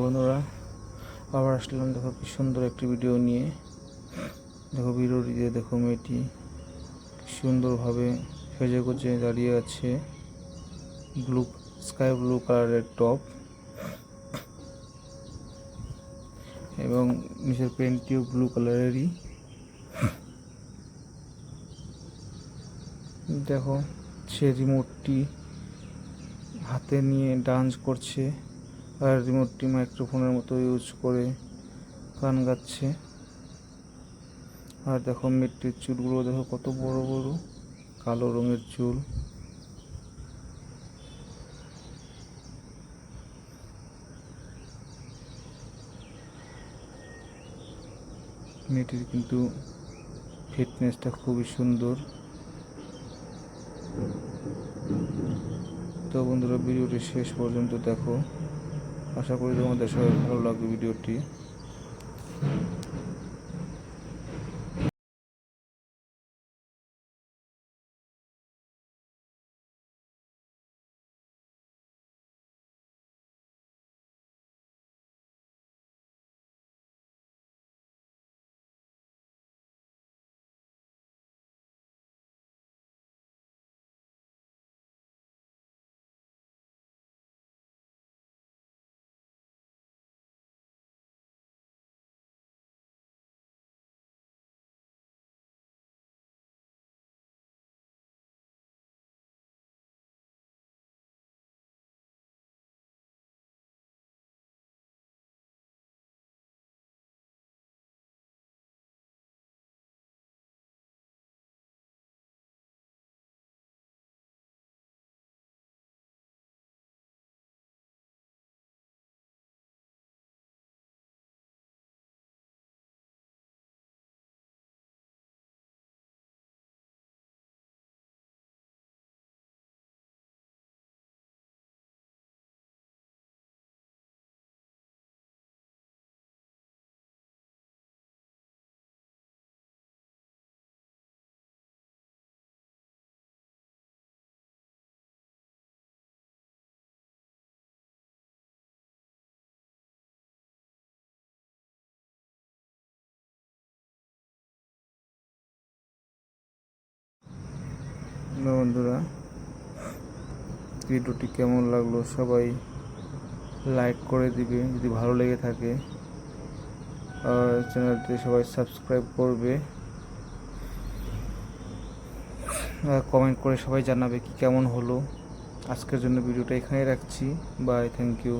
বন্ধুরা, আবার আসলাম। দেখো কি সুন্দর একটি ভিডিও নিয়ে। দেখো ভিডিওটিতে দেখো মেয়েটি সুন্দরভাবে সেজে গুজে দাঁড়িয়ে আছে। স্কাই ব্লু কালারের টপ এবং নিচের প্যান্টটিও ব্লু কালারেরই। দেখো সে রিমোটটি হাতে নিয়ে ডান্স করছে, আর রিমোটটি মাইক্রোফোনের মতো ইউজ করে গান গাচ্ছে। আর দেখো মেয়েটির চুলগুলো দেখো কত বড় বড় কালো রঙের চুল। মেয়েটির কিন্তু ফিটনেসটা খুবই সুন্দর। তো বন্ধুরা, ভিডিওটি শেষ পর্যন্ত দেখো। আশা করি তোমাদের সবাই ভালো লাগবে ভিডিওটি। বন্ধুরা, ভিডিওটি কেমন লাগলো সবাই লাইক করে দিবে যদি ভালো লেগে থাকে, আর চ্যানেলটি সবাই সাবস্ক্রাইব করবে, আর কমেন্ট করে সবাই জানাবে কি কেমন হলো। আজকের জন্য ভিডিওটা এখানেই রাখছি। Bye, thank you.